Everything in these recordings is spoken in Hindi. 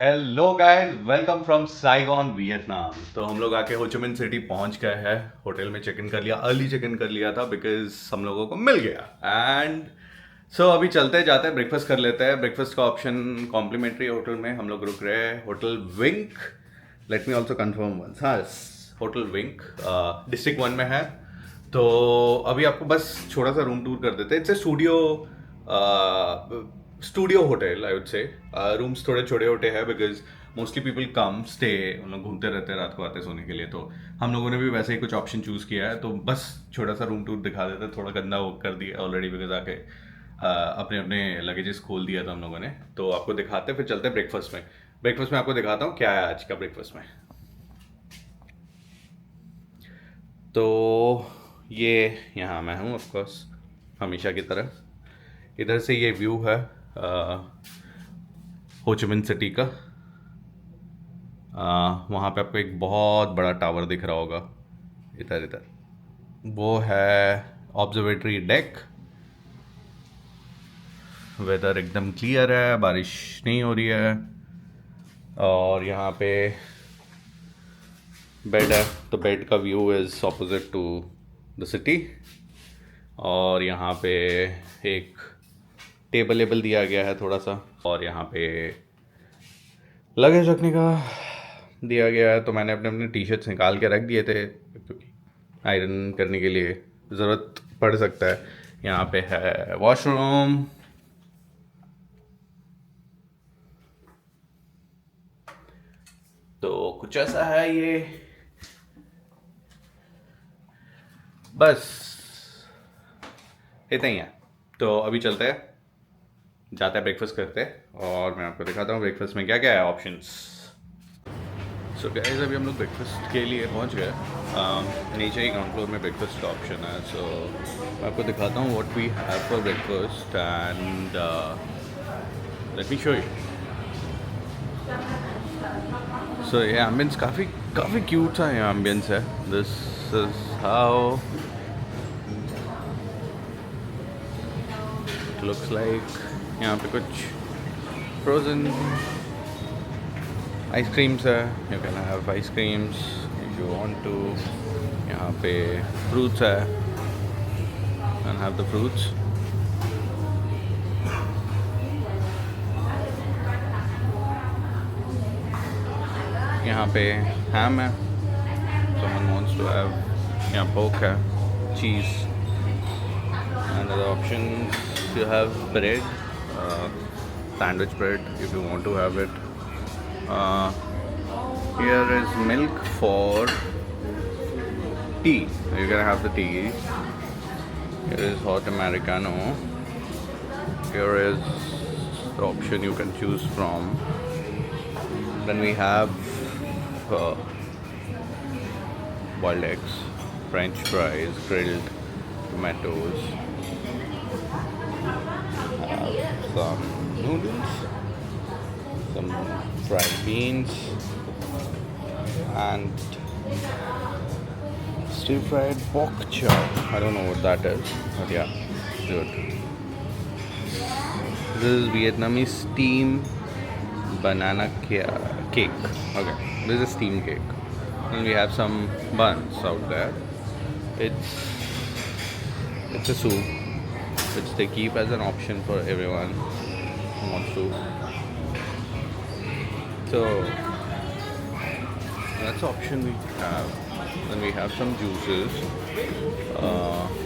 Hello guys, welcome from Saigon Vietnam. तो हम लोग आके होचिमिन सिटी पहुंच गए हैं। होटल में चेक इन कर लिया, अर्ली चेक इन कर लिया था बिकॉज हम लोगों को मिल गया। एंड अभी चलते जाते हैं, ब्रेकफास्ट कर लेते हैं। ब्रेकफास्ट का ऑप्शन कॉम्प्लीमेंट्री होटल में हम लोग रुक रहे हैं, hotel Wink. Let me also confirm once. हाँ, होटल विंक डिस्ट्रिक्ट 1 में है। तो अभी आपको बस छोटा सा रूम टूर कर देते हैं। It's a studio hotel, I would say. Rooms थोड़े छोटे छोटे हैं because mostly people come stay, उन लोग घूमते रहते हैं रात को आते सोने के लिए। तो हम लोगों ने भी वैसे ही कुछ ऑप्शन चूज़ किया है। तो बस छोटा सा रूम टूर दिखा देते हैं। थोड़ा गंदा वो कर दिया ऑलरेडी बिकॉज आके अपने अपने लगेजेस खोल दिया था हम लोगों ने। तो आपको दिखाते हैं, फिर चलते हैं ब्रेकफास्ट में। ब्रेकफास्ट में आपको दिखाता हूँ क्या है आज का ब्रेकफास्ट में। तो ये यहाँ मैं हूँ ऑफकोर्स, हमेशा की तरह। इधर से ये व्यू है होचिमिन सिटी का। वहाँ पे आपको एक बहुत बड़ा टावर दिख रहा होगा, इधर इधर। वो है ऑब्जर्वेटरी डेक। वेदर एकदम क्लियर है, बारिश नहीं हो रही है। और यहाँ पे बेड है, तो बेड का view is opposite to the city. और यहाँ पे एक टेबल लेबल दिया गया है थोड़ा सा। और यहाँ पे लगेज रखने का दिया गया है। तो मैंने अपने अपने टी शर्ट्स निकाल के रख दिए थे क्योंकि आयरन करने के लिए ज़रूरत पड़ सकता है। यहाँ पे है वॉशरूम। तो कुछ ऐसा है ये। बस इतना ही है। तो अभी चलते हैं, जाते हैं ब्रेकफास्ट करते हैं और मैं आपको दिखाता हूँ ब्रेकफास्ट में क्या क्या है ऑप्शंस। सो गाइस, अभी हम लोग ब्रेकफास्ट के लिए पहुँच गए। नीचे ही ग्राउंड फ्लोर में ब्रेकफास्ट का ऑप्शन है। सो मैं आपको दिखाता हूँ what we have for breakfast and let me show you. So ये एम्बियंस काफ़ी काफ़ी क्यूट सा ये एम्बियंस है। This is how it looks like. यहाँ पे कुछ फ्रोजन आइसक्रीम्स है, you can have ice creams if you want to. यहाँ पे फ्रूट्स है, कैन हैव द फ्रूट्स। यहाँ पे हैम है, someone wants to have, यहाँ पोक है, चीज़। and other options you have bread, sandwich bread if you want to have it. Here is milk for tea, you can have the tea. Here is hot americano. Here is the option you can choose from. Then we have boiled eggs, french fries, grilled tomatoes, some noodles, some fried beans, and stir fried pork chop. I don't know what that is, but yeah, good. This is Vietnamese steam banana cake. Okay, this is steam cake. And we have some buns out there. It's a soup which they keep as an option for everyone who wants to. So that's the option we have. Then we have some juices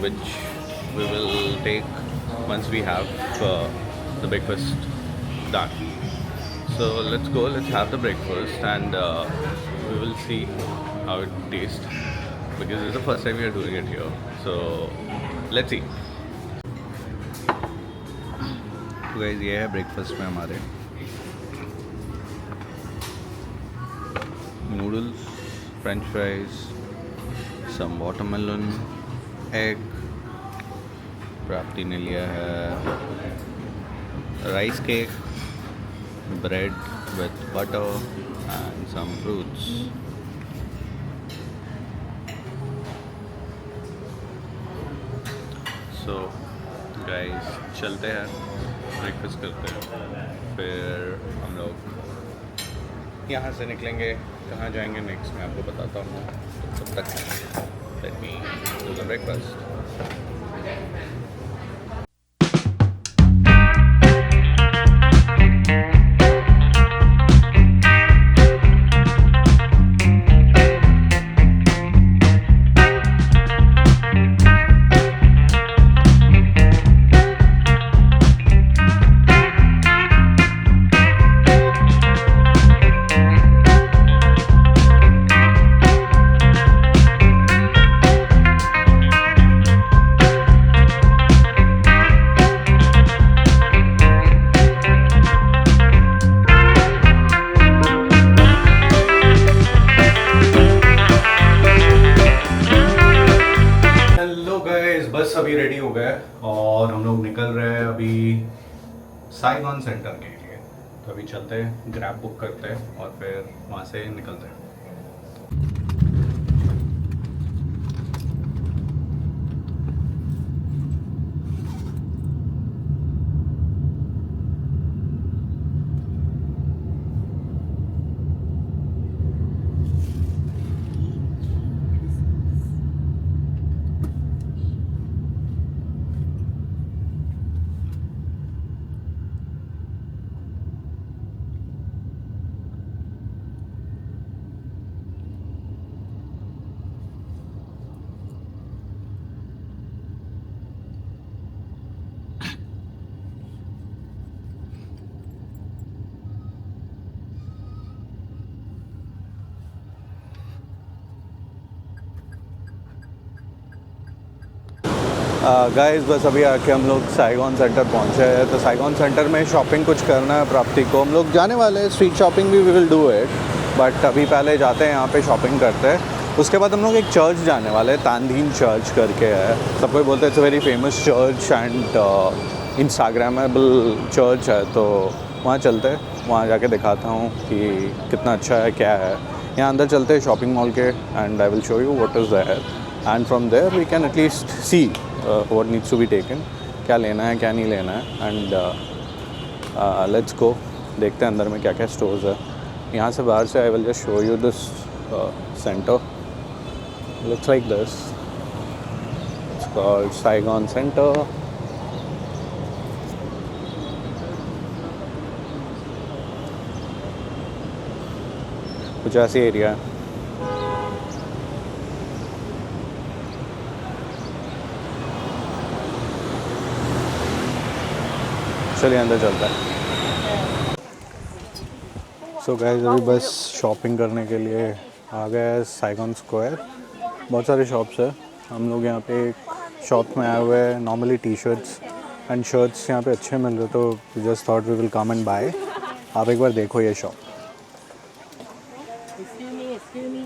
which we will take once we have the breakfast done. So let's go, let's have the breakfast and we will see how it tastes because this is the first time we are doing it here. So let's see. तो गाइस, ये है ब्रेकफास्ट में हमारे नूडल्स, फ्रेंच फ्राइज, सम वाटरमेलन, एग। प्राप्ति ने लिया है rice cake, bread with butter and some fruits. So guys, चलते हैं, ब्रेकफास्ट करते हैं, फिर हम लोग यहाँ से निकलेंगे, कहाँ जाएंगे नेक्स्ट मैं आपको बताता हूँ। तो तब तक let me do the breakfast. बस अभी रेडी हो गए और हम लोग निकल रहे हैं अभी साइगॉन सेंटर के लिए। तो अभी चलते हैं, ग्रैब बुक करते हैं और फिर वहाँ से निकलते हैं। गाइस बस अभी आके हम लोग साइगॉन सेंटर पहुंचे हैं। तो साइगॉन सेंटर में शॉपिंग कुछ करना है प्राप्ति को। हम लोग जाने वाले हैं, स्ट्रीट शॉपिंग भी we will do it, but अभी पहले जाते हैं यहाँ पे शॉपिंग करते हैं। उसके बाद हम लोग एक चर्च जाने वाले हैं, तानदीन चर्च करके है। सब कोई बोलते हैं it's a very famous church and Instagrammable church है। तो वहाँ चलते हैं, वहाँ जाके दिखाता हूँ कि कितना अच्छा है, क्या है। यहाँ अंदर चलते हैं शॉपिंग मॉल के and I will show you what is there and from there we can at least see what needs to be taken, क्या लेना है क्या नहीं लेना है। एंड लेट्स गो, देखते हैं अंदर में क्या क्या स्टोर्स है। यहाँ से बाहर से I will just show you this centre, looks like this, it's called Saigon centre. कुछ ऐसी एरिया है। चलिए अंदर चलता है। सो गाइस अभी बस शॉपिंग करने के लिए आ गए हैं साइगॉन स्क्वायर। बहुत सारे शॉप्स है। हम लोग यहाँ पे एक शॉप में आए हुए हैं। Normally T shirts and shirts यहाँ पे अच्छे मिल रहे, तो just thought we will come and buy. आप एक बार देखो ये शॉप,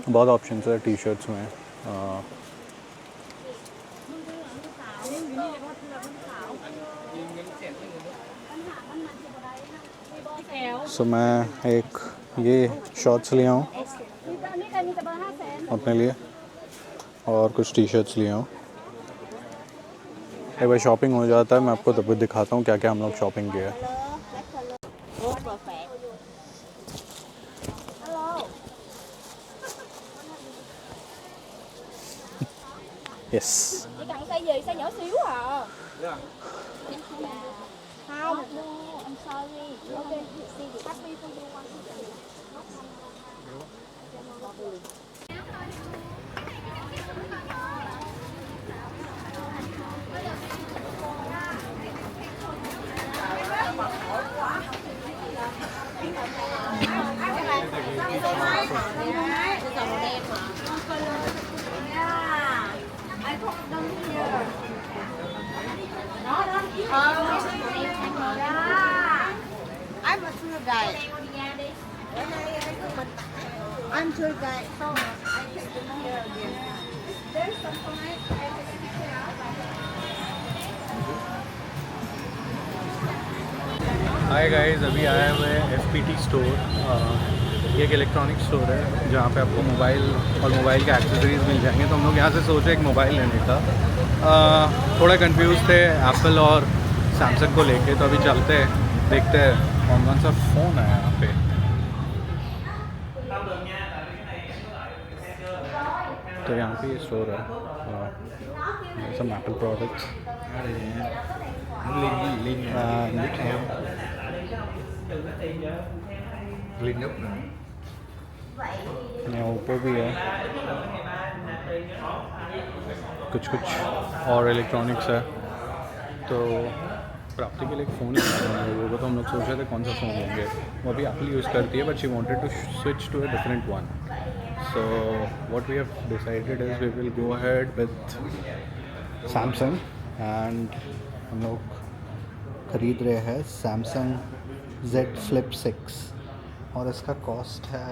बहुत ऑप्शंस है टी शर्ट्स में। सो मैं एक ये शॉर्ट्स लिया हूँ अपने लिए और कुछ टी शर्ट्स लिया हूँ। एक बार शॉपिंग हो जाता है मैं आपको तब भी दिखाता हूँ क्या क्या हम लोग शॉपिंग किया है। Yes I'm a tour guide. I'm tour guide. So I can come here again. There's some point I can check out. Hi guys, अभी आए हुए हैं FPT स्टोर। ये एक इलेक्ट्रॉनिक स्टोर है जहाँ पे आपको मोबाइल और मोबाइल के एक्सेसरीज़ मिल जाएंगे। तो हम लोग यहाँ से सोचे एक मोबाइल लेने का। थोड़ा कंफ्यूज थे एप्पल और सैमसंग को लेके, तो अभी चलते हैं देखते हैं कौन कौन सा फ़ोन है यहाँ पे। तो यहाँ पे ये स्टोर है, some Apple products यहाँ ओप्पो भी है, कुछ और इलेक्ट्रॉनिक्स है। तो प्राप्ति के लिए एक फ़ोन है लोगों को, तो हम लोग सोच रहे थे कौन सा फ़ोन लेंगे। वो अभी एप्पल यूज़ करती है, but she wanted to switch to a different one. So what we have decided is we will go ahead with Samsung, and हम लोग खरीद रहे हैं सैमसंग Z Flip 6 और इसका कॉस्ट है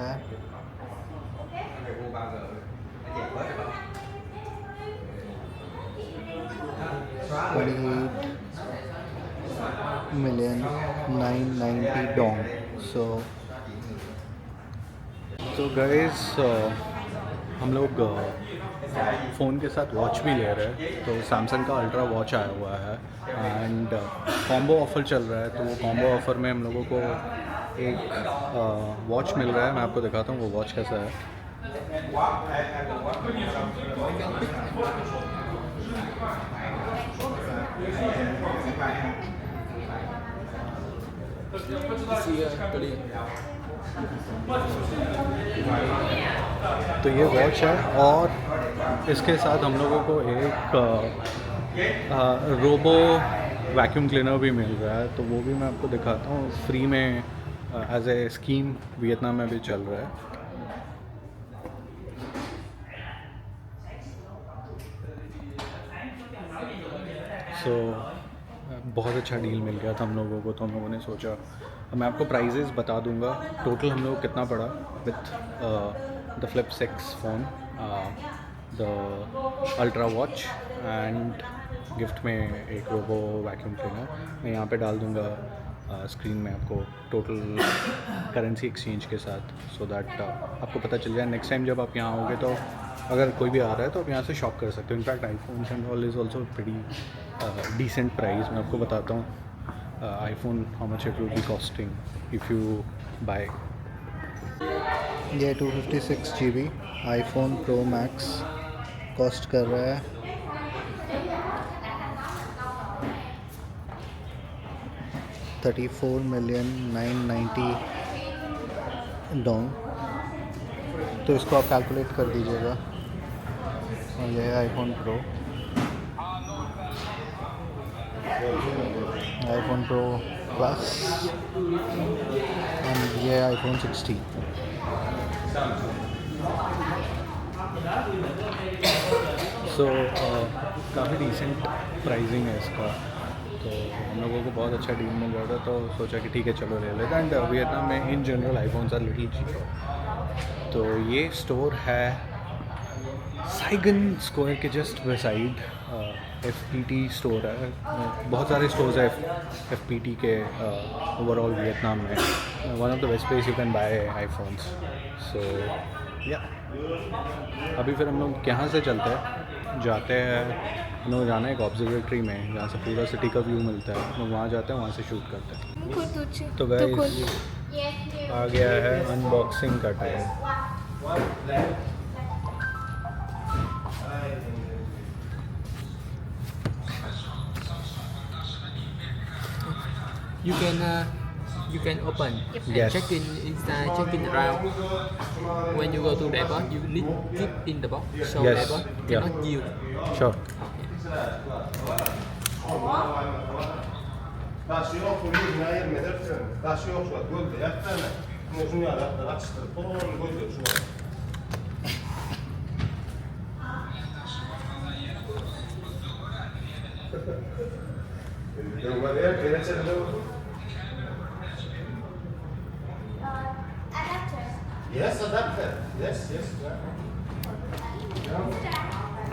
28,990 डॉन। तो गाइस हम लोग फ़ोन के साथ वॉच भी ले रहे हैं। तो सैमसंग का अल्ट्रा वॉच आया हुआ है एंड कॉम्बो ऑफ़र चल रहा है। तो वो कॉम्बो ऑफ़र में हम लोगों को एक वॉच मिल रहा है। मैं आपको दिखाता हूँ वो वॉच कैसा है। तो ये वॉच है और इसके साथ हम लोगों को एक रोबो वैक्यूम क्लीनर भी मिल रहा है। तो वो भी मैं आपको दिखाता हूँ फ्री में, एज ए स्कीम वियतनाम में भी चल रहा है। बहुत अच्छा डील मिल गया था हम लोगों को। तो हम लोगों ने सोचा, मैं आपको प्राइजेस बता दूंगा टोटल हम लोग को कितना पड़ा with the flip 6 phone, the ultra watch and gift में एक रोबो वैक्यूम क्लीनर। मैं यहाँ पे डाल दूंगा स्क्रीन में आपको टोटल करेंसी एक्सचेंज के साथ, सो दैट आपको पता चल जाए नेक्स्ट टाइम जब आप यहाँ आओगे। तो अगर कोई भी आ रहा है तो आप यहाँ से शॉप कर सकते हो। In fact iPhone and all is also pretty decent price. मैं आपको बताता हूँ iPhone how much it will be costing if you buy. ये 256 GB iPhone pro max cost कर रहा है 34,990 डॉन। तो इसको आप कैलकुलेट कर दीजिएगा। और यह है iPhone pro, iPhone pro plus, and ये है आईफोन 16। सो काफ़ी डिसेंट प्राइसिंग है इसका। तो हम लोगों को बहुत अच्छा डील मिल रहा था, तो सोचा कि ठीक है चलो ले लेते हैं। एंड वियतनाम में in general iPhones are little cheaper. तो ये स्टोर है साइगन स्क्वायर के जस्ट साइड। FPT स्टोर है, बहुत सारे स्टोर्स हैं FPT के ओवरऑल वियतनाम में। One of the best place you can buy iPhones. So या अभी फिर हम लोग यहाँ से चलते हैं, जाते हैं। हम लोग जाना है एक ऑब्जर्वेटरी में जहाँ से पूरा सिटी का व्यू मिलता है। हम लोग वहाँ जाते हैं, वहाँ से शूट करते हैं। तो गाइस आ गया है अनबॉक्सिंग का time. You can open Yes. and check in inside, check in around. When you go to the airport, you need keep in the box so Yes. the airport Yeah. cannot yield. Sure. Taas yok voor hier naar hier met het taas yok wat goed ja fana moet nu aan dat laatste voor goed zo Dan wat er kan het zo Yes, adapter. Yes, yes. Yeah.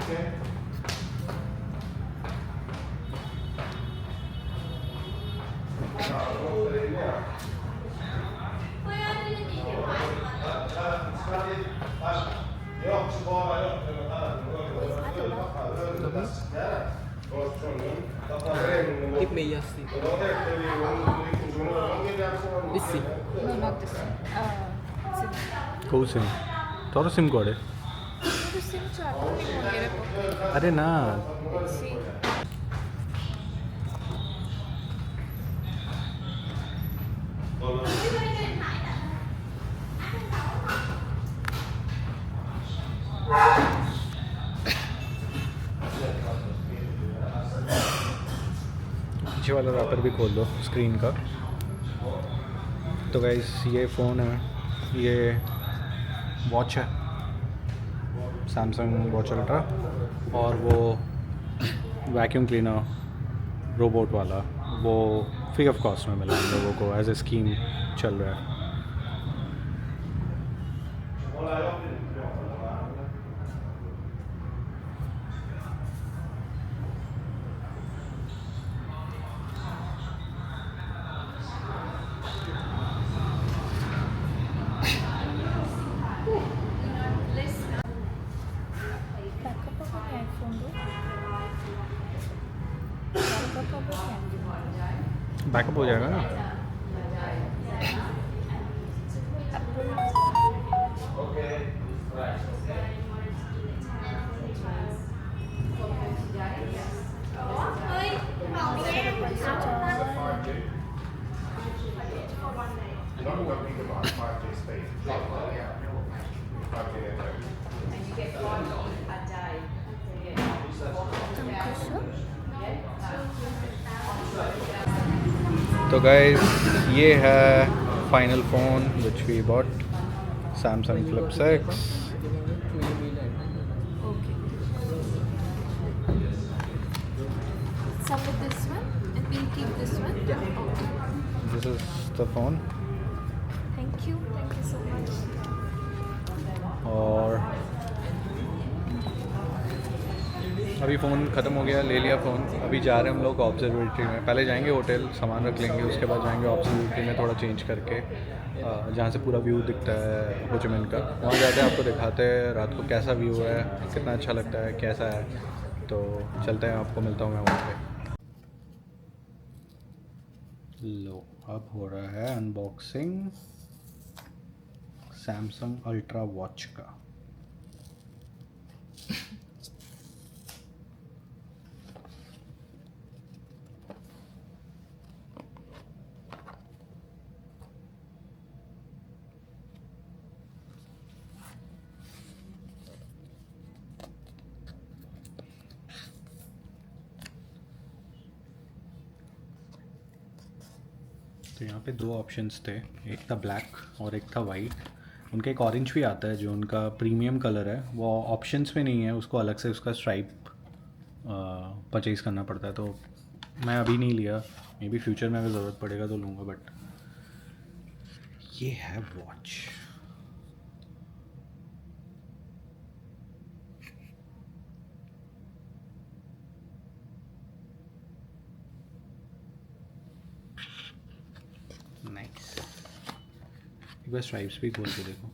Okay. Give me your SIM. This SIM. No, not this one. Who's SIM? Toro SIM code है। to SIM card only one year. अरे ना Let's see. पीछे वाला रैपर भी खोल दो स्क्रीन का। तो गाइस ये फ़ोन है, ये वॉच है सैमसंग वॉच अल्ट्रा, और वो वैक्यूम क्लीनर रोबोट वाला वो फ्री ऑफ कॉस्ट में मिला हम लोगों को, एज ए स्कीम चल रहा है। Backup of an iPhone do? Backup of an iPhone. Backup हो जाएगा ना। तो गाइस ये है final phone which we bought, Samsung flip 6। Some with this one, and we'll keep this one. Yeah. Okay. This is the phone. Thank you so much. और अभी फ़ोन ख़त्म हो गया, ले लिया फ़ोन। अभी जा रहे हैं हम लोग ऑब्जर्वेटरी में। पहले जाएंगे होटल, सामान रख लेंगे, उसके बाद जाएंगे ऑब्जर्वेटरी में थोड़ा चेंज करके, जहाँ से पूरा व्यू दिखता है हो ची मिन का। वहाँ जाते हैं, आपको दिखाते हैं रात को कैसा व्यू है, कितना अच्छा लगता है, कैसा है। तो चलते हैं, आपको मिलता हूँ मैं वहाँ पे। लो अब हो रहा है अनबॉक्सिंग सैमसंग अल्ट्रा वॉच का। तो यहाँ पे दो ऑप्शंस थे, एक था ब्लैक और एक था वाइट। उनका एक ऑरेंज भी आता है जो उनका प्रीमियम कलर है, वो ऑप्शंस में नहीं है, उसको अलग से उसका स्ट्राइप परचेज़ करना पड़ता है। तो मैं अभी नहीं लिया, मे बी फ्यूचर में अगर ज़रूरत पड़ेगा तो लूँगा। बट ये है वॉच। नाइस। एक बार स्ट्राइप्स भी खोल के देखो।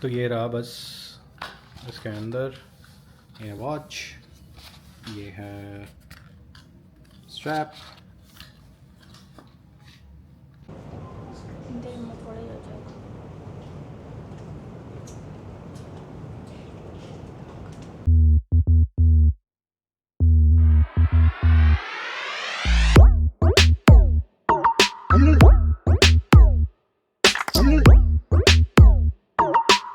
तो ये रहा बस इसके अंदर, ये वॉच, ये है स्ट्रैप,